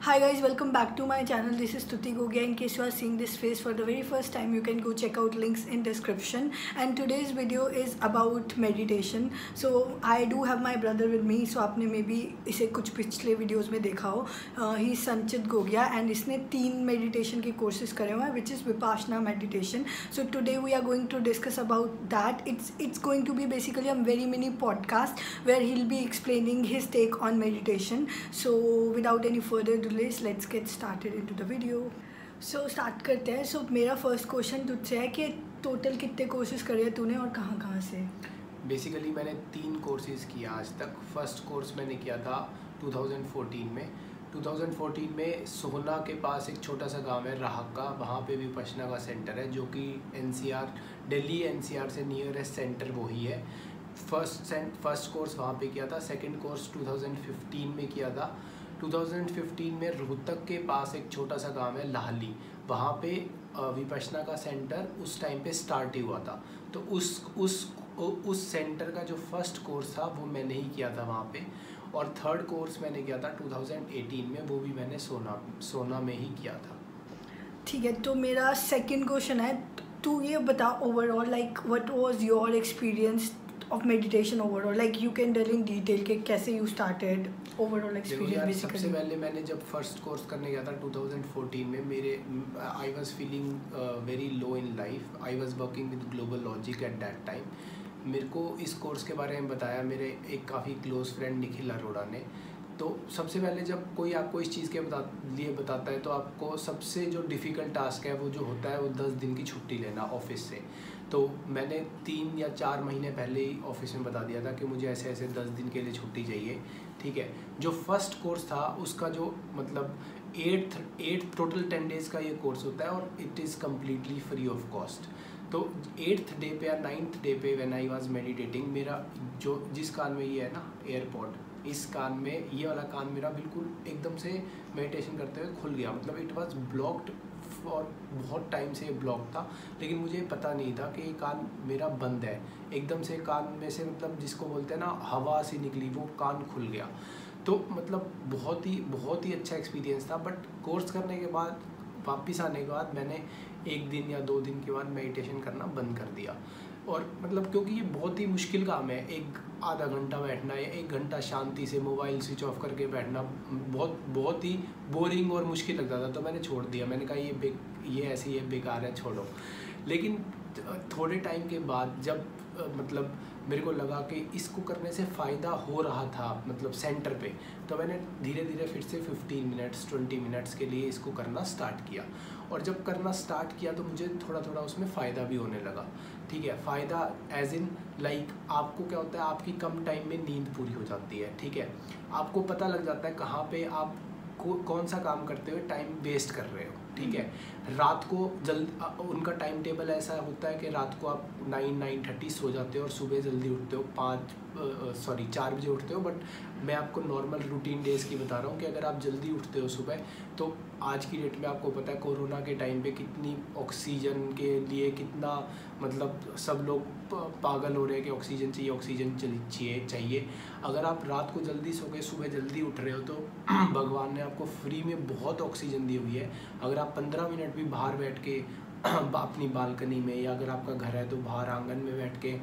Hi guys, welcome back to my channel. This is Tuti Gogia. In case you are seeing this face for the very first time, you can go check out links in description. And today's video is about meditation. So I do have my brother with me. So आपने maybe इसे कुछ पिछले videos में देखा हो. He is Sanchit Gogia and इसने 3 meditation के courses करे हुए हैं, which is Vipassana meditation. So today we are going to discuss about that. It's going to be basically a very mini podcast where he'll be explaining his take on meditation. So without any further delays, let's get started into the video. So start करते हैं. So मेरा first question तुझसे है कि total कितने courses करे हैं तूने और कहाँ से? बेसिकली मैंने 3 कोर्सेज़ किया आज तक. फर्स्ट कोर्स मैंने किया था 2014 में. 2014 में सोहना के पास एक छोटा सा गांव है राहका, वहाँ पे विपश्यना का सेंटर है जो कि दिल्ली NCR से नियरेस्ट सेंटर वही है. फर्स्ट कोर्स वहाँ पे किया था. सेकंड कोर्स 2015 में किया था. 2015 में रोहतक के पास एक छोटा सा गांव है लाहली, वहाँ पे विपश्यना का सेंटर उस टाइम पे स्टार्ट ही हुआ था. तो उस सेंटर का जो फर्स्ट कोर्स था वो मैंने ही किया था वहाँ पे. और थर्ड कोर्स मैंने किया था 2018 में, वो भी मैंने सोना में ही किया था. ठीक है, तो मेरा सेकंड क्वेश्चन है, तू ये बता overall like what was your experience of meditation overall, like you can tell in detail कि कैसे you started overall experience basically. सबसे पहले मैंने जब फर्स्ट कोर्स करने गया था 2014 में, I was feeling very low in life. I was working with global logic at that time. मेरे को इस कोर्स के बारे में बताया मेरे एक काफ़ी क्लोज फ्रेंड निखिल अरोड़ा ने. तो सबसे पहले जब कोई आपको इस चीज़ के लिए बताता है तो आपको सबसे जो डिफ़िकल्ट टास्क है वो जो होता है वो 10 दिन की छुट्टी लेना ऑफिस से. तो मैंने 3 या 4 महीने पहले ही ऑफिस में बता दिया था कि मुझे ऐसे 10 दिन के लिए छुट्टी चाहिए. ठीक है. जो फर्स्ट कोर्स था उसका जो मतलब 8th टोटल 10 डेज़ का ये कोर्स होता है और it is completely free of cost. तो 8th डे पे या 9th डे पे व्हेन आई वाज मेडिटेटिंग, मेरा जो जिस कान में ये है ना एयरपॉड, इस कान में ये वाला कान मेरा बिल्कुल एकदम से मेडिटेशन करते हुए खुल गया. मतलब इट वाज ब्लॉक्ड और बहुत टाइम से ब्लॉक था, लेकिन मुझे पता नहीं था कि ये कान मेरा बंद है. एकदम से कान में से मतलब जिसको बोलते हैं ना हवा सी निकली, वो कान खुल गया. तो मतलब बहुत ही अच्छा एक्सपीरियंस था. बट कोर्स करने के बाद वापस आने के बाद मैंने 1 दिन या 2 दिन के बाद मेडिटेशन करना बंद कर दिया. और मतलब क्योंकि ये बहुत ही मुश्किल काम है, एक आधा घंटा बैठना या 1 घंटा शांति से मोबाइल स्विच ऑफ करके बैठना बहुत ही बोरिंग और मुश्किल लगता था. तो मैंने छोड़ दिया. मैंने कहा ये ऐसे ही बेकार है, छोड़ो. लेकिन थोड़े टाइम के बाद जब मतलब मेरे को लगा कि इसको करने से फ़ायदा हो रहा था मतलब सेंटर पे, तो मैंने धीरे धीरे फिर से 15 मिनट्स 20 मिनट्स के लिए इसको करना स्टार्ट किया. और जब करना स्टार्ट किया तो मुझे थोड़ा उसमें फ़ायदा भी होने लगा. ठीक है. फ़ायदा एज इन लाइक आपको क्या होता है, आपकी कम टाइम में नींद पूरी हो जाती है. ठीक है. आपको पता लग जाता है कहाँ पे आप कौन सा काम करते हुए टाइम वेस्ट कर रहे हो. ठीक है. रात को उनका टाइम टेबल ऐसा होता है कि रात को आप 9-9:30 सो जाते हो और सुबह जल्दी उठते हो 4 बजे उठते हो. बट मैं आपको नॉर्मल रूटीन डेज़ की बता रहा हूँ कि अगर आप जल्दी उठते हो सुबह, तो आज की डेट में आपको पता है कोरोना के टाइम पे कितनी ऑक्सीजन के लिए कितना मतलब सब लोग पागल हो रहे हैं कि ऑक्सीजन चाहिए. अगर आप रात को जल्दी सो के सुबह जल्दी उठ रहे हो तो भगवान ने आपको फ्री में बहुत ऑक्सीजन दी हुई है. अगर आप 15 मिनट भी बाहर बैठ के अपनी बालकनी में या अगर आपका घर है तो बाहर आंगन में बैठ के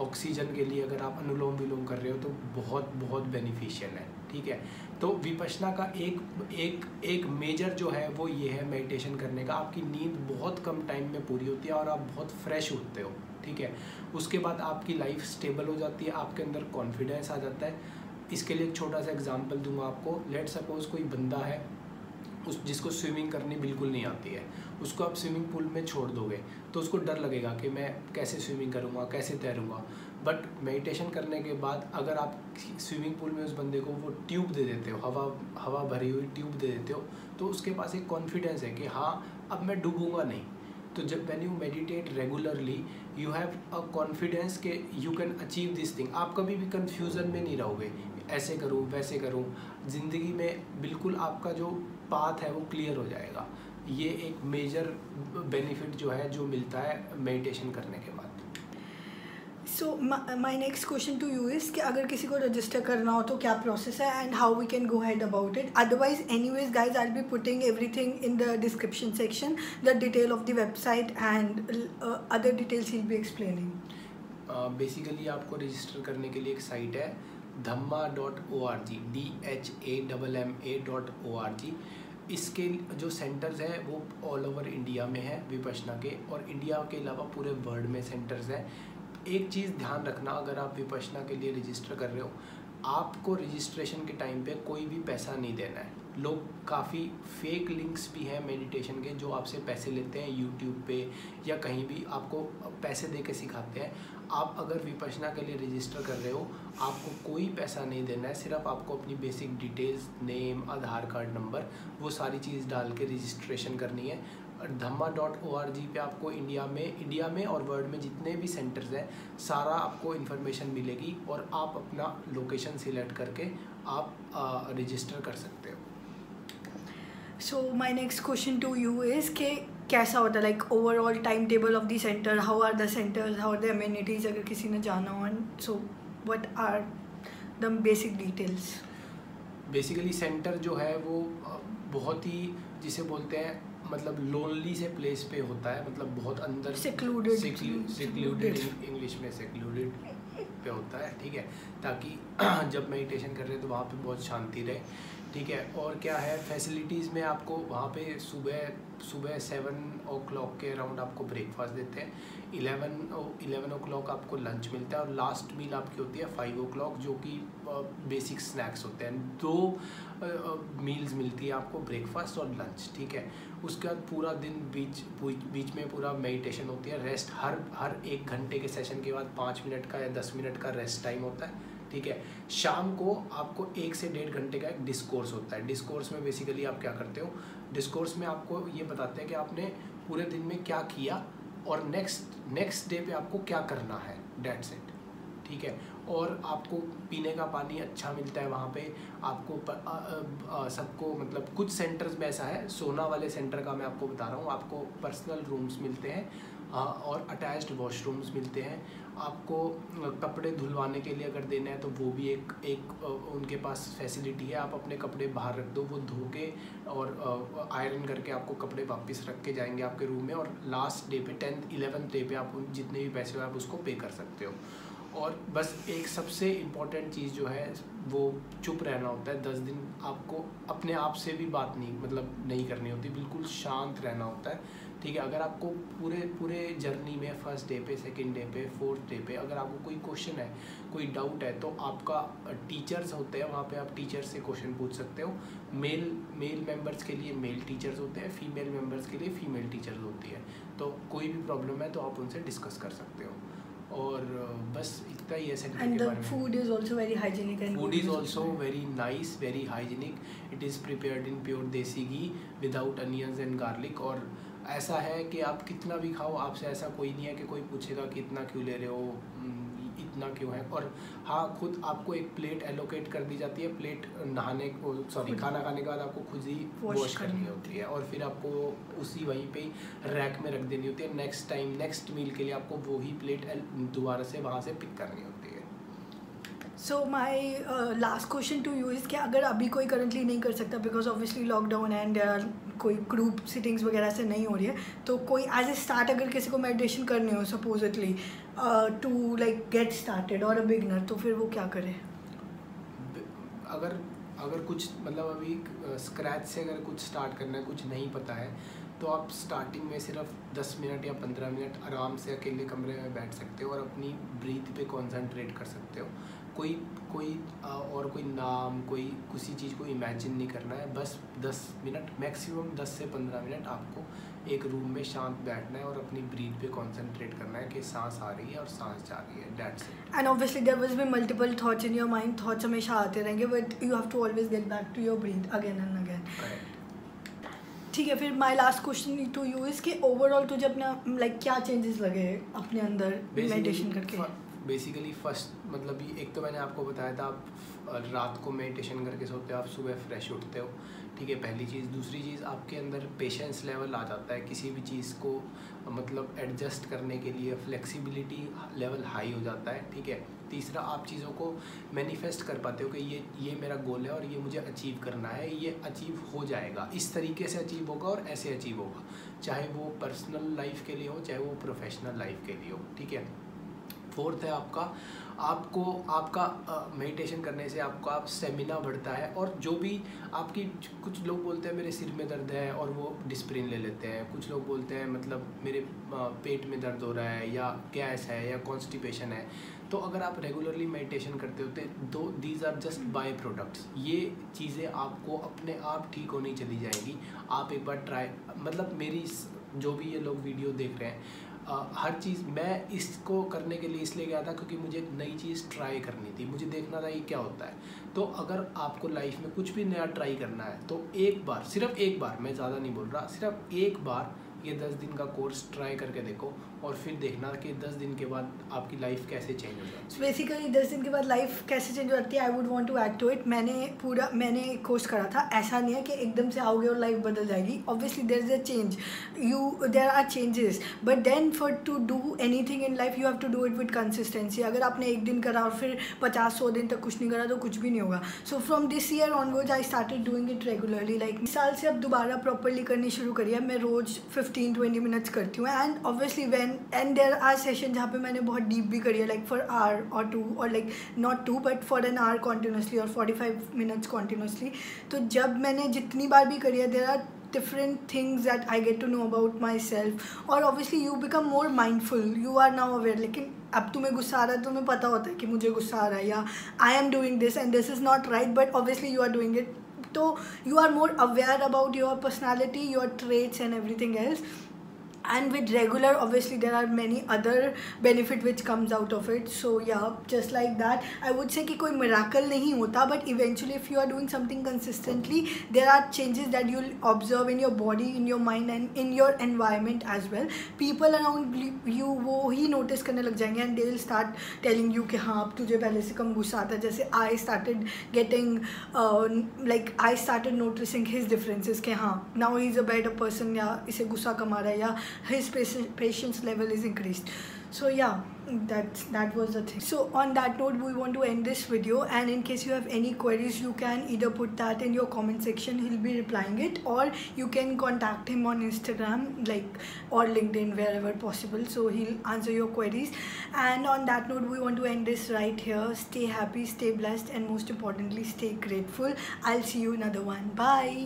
ऑक्सीजन के लिए अगर आप अनुलोम विलोम कर रहे हो तो बहुत बेनिफिशियल है. ठीक है. तो विपश्यना का एक मेजर जो है वो ये है मेडिटेशन करने का. आपकी नींद बहुत कम टाइम में पूरी होती है और आप बहुत फ्रेश उठते हो. ठीक है. उसके बाद आपकी लाइफ स्टेबल हो जाती है, आपके अंदर कॉन्फिडेंस आ जाता है. इसके लिए एक छोटा सा एग्जांपल दूंगा आपको. लेट सपोज कोई बंदा है जिसको स्विमिंग करनी बिल्कुल नहीं आती है, उसको आप स्विमिंग पूल में छोड़ दोगे तो उसको डर लगेगा कि मैं कैसे स्विमिंग करूँगा, कैसे तैरूँगा. बट मेडिटेशन करने के बाद अगर आप स्विमिंग पूल में उस बंदे को वो ट्यूब दे देते हो, हवा भरी हुई ट्यूब दे देते हो, तो उसके पास एक कॉन्फिडेंस है कि हाँ अब मैं डूबूंगा नहीं. तो जब when you meditate regularly you have a confidence कि you can achieve this thing. आप कभी भी कन्फ्यूज़न में नहीं रहोगे, ऐसे करूँ वैसे करूँ. ज़िंदगी में बिल्कुल आपका जो पाथ है वो क्लियर हो जाएगा. ये एक मेजर बेनिफिट जो है जो मिलता है मेडिटेशन करने के बाद. So my next question to you is कि अगर किसी को रजिस्टर करना हो तो क्या प्रोसेस है and how we can go head about it. Otherwise anyways guys I will be putting everything in the description section, the detail of the website and other details he will be explaining. Basically आपको register करने के लिए एक site है dhamma.org, DHAMMA.org. इसके जो centres हैं वो ऑल ओवर इंडिया में है विपश्यना के, और इंडिया के अलावा पूरे वर्ल्ड में सेंटर्स हैं. एक चीज़ ध्यान रखना, अगर आप विपश्यना के लिए रजिस्टर कर रहे हो, आपको रजिस्ट्रेशन के टाइम पे कोई भी पैसा नहीं देना है. लोग काफ़ी फेक लिंक्स भी हैं मेडिटेशन के जो आपसे पैसे लेते हैं यूट्यूब पे या कहीं भी आपको पैसे दे के सिखाते हैं. आप अगर विपश्यना के लिए रजिस्टर कर रहे हो, आपको कोई पैसा नहीं देना है. सिर्फ आपको अपनी बेसिक डिटेल्स, नेम, आधार कार्ड नंबर, वो सारी चीज़ डाल के रजिस्ट्रेशन करनी है. dhamma.org पे आपको इंडिया में और वर्ल्ड में जितने भी सेंटर्स हैं सारा आपको इन्फॉर्मेशन मिलेगी, और आप अपना लोकेशन सिलेक्ट करके आप रजिस्टर कर सकते हो. So my next question to you is कि कैसा होता है like overall time table of the centre, how are the centres, how are the amenities, अगर किसी ने जाना हो, and so what are the basic details. Basically centre जो है वो बहुत ही जिसे बोलते हैं मतलब लोनली से प्लेस पे होता है, मतलब बहुत अंदर secluded इंग्लिश में सेक्लूडेड पे होता है. ठीक है, ताकि जब मेडिटेशन कर रहे हैं तो वहाँ पे बहुत शांति रहे. ठीक है, और क्या है फैसिलिटीज़ में आपको वहाँ पे सुबह 7 o'clock के अराउंड आपको ब्रेकफास्ट देते हैं, 11 o'clock आपको लंच मिलता है, और लास्ट मील आपकी होती है 5 o'clock जो कि बेसिक स्नैक्स होते हैं. 2 मील्स मिलती है आपको, ब्रेकफास्ट और लंच. ठीक है, उसके बाद पूरा दिन बीच में पूरा मेडिटेशन होती है. रेस्ट हर 1 घंटे के सेशन के बाद 5 मिनट का या 10 मिनट का रेस्ट टाइम होता है. ठीक है, शाम को आपको 1 से 1.5 घंटे का एक डिस्कोर्स होता है. डिस्कोर्स में बेसिकली आप क्या करते हो, डिस्कोर्स में आपको ये बताते हैं कि आपने पूरे दिन में क्या किया और नेक्स्ट डे पे आपको क्या करना है, डेट्स इट. ठीक है, और आपको पीने का पानी अच्छा मिलता है वहाँ पे. आपको सबको मतलब कुछ सेंटर्स में ऐसा है, सोना वाले सेंटर का मैं आपको बता रहा हूँ, आपको पर्सनल रूम्स मिलते हैं और अटैच्ड वॉशरूम्स मिलते हैं. आपको कपड़े धुलवाने के लिए अगर देना है तो वो भी एक उनके पास फैसिलिटी है. आप अपने कपड़े बाहर रख दो, वो धो के और आयरन करके आपको कपड़े वापस रख के जाएंगे आपके रूम में, और लास्ट डे पे 10th 11th डे पे आप जितने भी पैसे हो आप उसको पे कर सकते हो. और बस एक सबसे इम्पॉर्टेंट चीज़ जो है वो चुप रहना होता है. 10 दिन आपको अपने आप से भी बात नहीं करनी होती, बिल्कुल शांत रहना होता है. ठीक है, अगर आपको पूरे जर्नी में फर्स्ट डे पे, सेकंड डे पे, 4th डे पे अगर आपको कोई क्वेश्चन है, कोई डाउट है, तो आपका टीचर्स होते हैं वहाँ पे, आप टीचर से क्वेश्चन पूछ सकते हो. मेल मेंबर्स के लिए मेल टीचर्स होते हैं, फीमेल मेंबर्स के लिए फीमेल टीचर्स होती है. तो कोई भी प्रॉब्लम है तो आप उनसे डिस्कस कर सकते हो. और बस इतना ही है सेंटर के बारे में. Food is also very hygienic and food is also very nice, very hygienic. It is prepared in pure देसी घी विदाउट अनियंस एंड गार्लिक. और ऐसा है कि आप कितना भी खाओ, आपसे ऐसा कोई नहीं है कि कोई पूछेगा कि इतना क्यों ले रहे हो, इतना क्यों है. और हाँ, खुद आपको एक प्लेट एलोकेट कर दी जाती है. प्लेट खाना खाने के बाद आपको खुद ही वॉश करनी होती है, और फिर आपको उसी वहीं पे रैक में रख देनी होती है. नेक्स्ट मील के लिए आपको वही प्लेट दोबारा से वहाँ से पिक करनी होती है. So my last question to you is कि अगर अभी कोई करंटली नहीं कर सकता बिकॉज ऑब्वियसली लॉकडाउन एंड कोई ग्रुप सिटिंग्स वगैरह से नहीं हो रही है, तो कोई एज ए स्टार्ट अगर किसी को मेडिटेशन करनी हो supposedly to like get started और अ बिगनर, तो फिर वो क्या करे? अगर कुछ मतलब अभी स्क्रैच से अगर कुछ स्टार्ट करना है, कुछ नहीं पता है, तो आप स्टार्टिंग में सिर्फ 10 मिनट या 15 मिनट आराम से अकेले कमरे में बैठ सकते हो और अपनी ब्रीथ पे कंसंट्रेट कर सकते हो. कोई नाम, किसी चीज़ को इमेजिन नहीं करना है. बस 10 मिनट मैक्सिमम 10 से 15 मिनट आपको एक रूम में शांत बैठना है और अपनी ब्रीथ पे कंसंट्रेट करना है कि सांस आ रही है और सांस जा रही है. That's it. And obviously there will be multiple thoughts in your mind. Thoughts हमेशा आते रहेंगे, but you have to always get back to your breath again and again. ठीक है, फिर my last question to you is कि overall तुझे अपना क्या चेंजेस लगे अपने अंदर मेडिटेशन करके? बेसिकली फर्स्ट मतलब ये एक तो मैंने आपको बताया था, आप रात को मेडिटेशन करके सोते हो, आप सुबह फ्रेश उठते हो, ठीक है, पहली चीज़। दूसरी चीज़, आपके अंदर पेशेंस लेवल आ जाता है किसी भी चीज़ को मतलब एडजस्ट करने के लिए, फ्लेक्सिबिलिटी लेवल हाई हो जाता है, ठीक है। तीसरा, आप चीज़ों को मैनिफेस्ट कर पाते हो कि ये मेरा गोल है और ये मुझे अचीव करना है, ये अचीव हो जाएगा, इस तरीके से अचीव होगा और ऐसे अचीव होगा, चाहे वो पर्सनल लाइफ के लिए हो चाहे वो प्रोफेशनल लाइफ के लिए हो, ठीक है। फोर्थ है आपका मेडिटेशन करने से आपका स्टेमिना बढ़ता है, और जो भी आपकी, कुछ लोग बोलते हैं मेरे सिर में दर्द है और वो डिस्प्रिन ले लेते हैं, कुछ लोग बोलते हैं मतलब मेरे पेट में दर्द हो रहा है या गैस है या कॉन्स्टिपेशन है। तो अगर आप रेगुलरली मेडिटेशन करते होते तो these are just byproducts, ये चीज़ें आपको अपने आप ठीक होनी चली जाएंगी। आप एक बार ट्राई, मतलब मेरी जो भी ये लोग वीडियो देख रहे हैं, हर चीज़ मैं इसको करने के लिए इसलिए गया था क्योंकि मुझे एक नई चीज़ ट्राई करनी थी, मुझे देखना था ये क्या होता है। तो अगर आपको लाइफ में कुछ भी नया ट्राई करना है तो एक बार, सिर्फ एक बार, मैं ज़्यादा नहीं बोल रहा, सिर्फ एक बार ये 10 दिन का कोर्स ट्राई करके देखो और फिर देखना कि 10 दिन के बाद आपकी लाइफ कैसे चेंज हो जाती है। बेसिकली 10 दिन के बाद लाइफ कैसे चेंज हो जाती है, I would want to add to it. मैंने एक कोर्स करा था, ऐसा नहीं है कि एकदम से आओगे और लाइफ बदल जाएगी। Obviously there is a change, there are changes, but then for to do anything in life you have to do it with consistency. अगर आपने एक दिन करा और फिर 50-100 दिन तक कुछ नहीं करा तो कुछ भी नहीं होगा। So from this year onwards I started doing it regularly. Like इस साल से अब दोबारा प्रॉपरली करनी शुरू करी है। मैं रोज़ 15-20 मिनट्स करती हूँ, and obviously there are session जहाँ पे मैंने बहुत डीप भी करी है, लाइक फॉर आवर और 2 और like not 2 but for an hour continuously और 45 मिनट्स कॉन्टिन्यूसली। तो जब मैंने जितनी बार भी करी है, there are different things that I get to know about myself, और obviously you become more mindful, you are now aware। लेकिन अब तुम्हें गुस्सा आ रहा है, तुम्हें पता होता है कि मुझे गुस्सा आ रहा है, या I am doing this and this is not right, but obviously you are doing it, तो you are more aware about your personality, your traits and everything else। And with regular, obviously there are many other benefit which comes out of it। So yeah, just like that I would say कि कोई miracle नहीं होता, but eventually if you are doing something consistently there are changes that you'll observe in your body, in your mind and in your environment as well। People around you वो ही notice करने लग जाएंगे and they will start telling you कि हाँ अब तुझे पहले से कम गुस्सा आता है। जैसे I started getting like I started noticing his differences कि हाँ now he is a better person, या इसे गुस्सा कम आ रहा है, या his patience level is increased। So yeah, that was the thing। So on that note we want to end this video, and in case you have any queries you can either put that in your comment section, he'll be replying it, or you can contact him on Instagram like or LinkedIn, wherever possible, so he'll answer your queries। And on that note we want to end this right here। Stay happy, stay blessed, and most importantly stay grateful। I'll see you in another one. Bye।